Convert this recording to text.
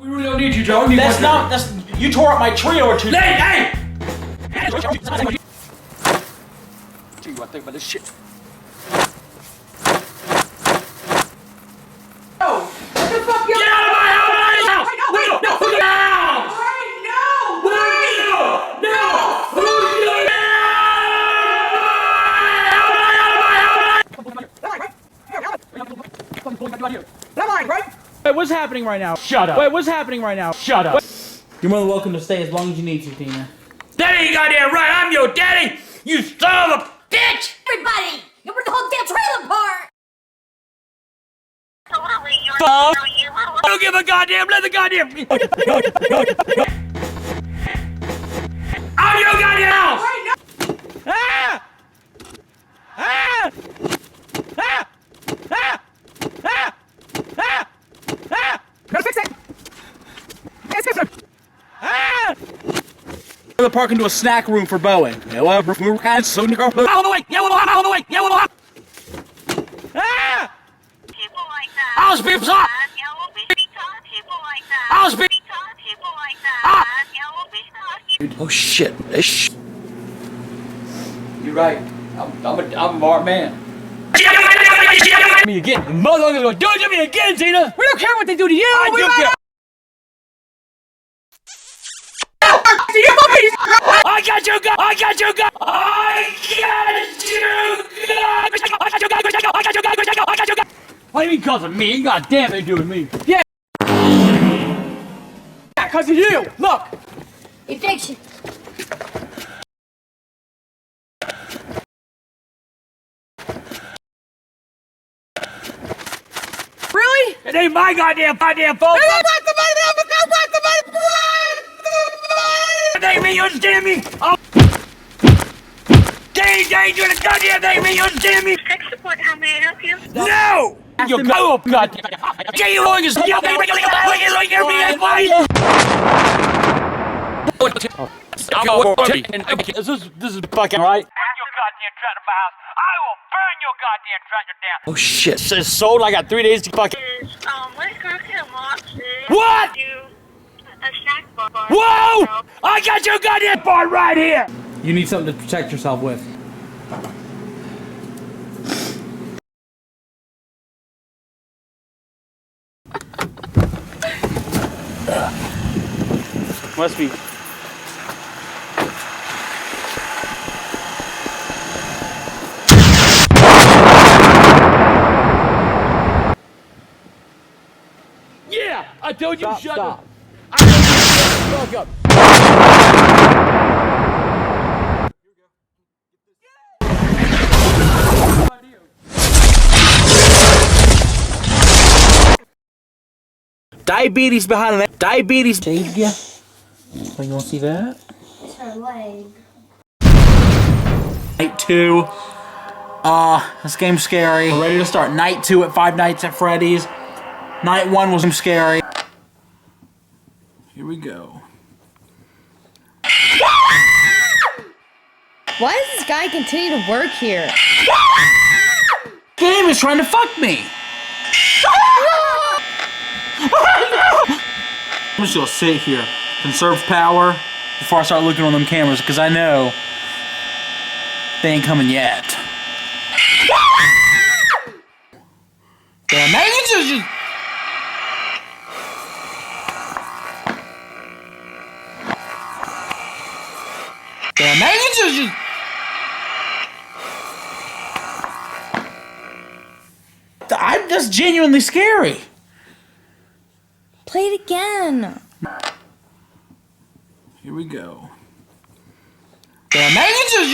We really don't need you, Joe. You tore up my tree over 2 days. Hey! Gee, what think about this shit? No! What the fuck? Get out of my house! Wait, no! No! Wait, what's happening right now? Shut up. Wait, what's happening right now? Shut up. You're more than welcome to stay as long as you need to, Tina. That ain't goddamn right. I'm your daddy. You son of a bitch. Everybody! You ripped the whole damn trailer apart! Fuck. I don't give a goddamn. Let the goddamn. I'm your goddamn house. Ah! Ah! Ah! Ah! Ah! Ah! Ah! Gotta fix it! Yes, yes, sir! Ah! The park into a snack room for Boeing. Out of the way. Out of the way. Ah! People like that. I'll speak up. You will be talking people like that. I'll speak. People like that. You will be talking. Oh shit. You're right. I'm a smart man. Me again. The motherfucker's gonna do it to me again, Tina. We don't care what they do to you! I do care. Do you puppies? I got you, God! I got you, God! I got you, God! What do you mean cause of me? God damn, they doing me. Yeah, cause of you! Look! Eviction! Really? It ain't my goddamn fault. I don't want the money! I don't want the money! It ain't me, you understand me? Oh. They danger the goddamn thing, me, you understand me? Tech support, how may I help you? No! You go up, goddamn! Get you on your This is fucking right. Burn your goddamn tractor to my house. I will burn your goddamn tractor down. Oh shit! It's sold. I got 3 days to fucking. Let's go to the mall. What? Do a snack bar. Whoa! I got your goddamn bar right here. You need something to protect yourself with. Must be. Yeah! I told you to shut Stop. up. I told you to shut the fuck up. Diabetes behind it. Diabetes. Shaved ya? Oh, you wanna see that? It's her leg. Night 2. This game's scary. We're ready to start night 2 at Five Nights at Freddy's. Night 1 was scary. Here we go. Why does this guy continue to work here? Game is trying to fuck me. I'm just gonna sit here, conserve power before I start looking on them cameras, because I know they ain't coming yet. Damn, man, you just... Damn, man, you just... That's genuinely scary. Play it again. Here we go. Damn, man, you just...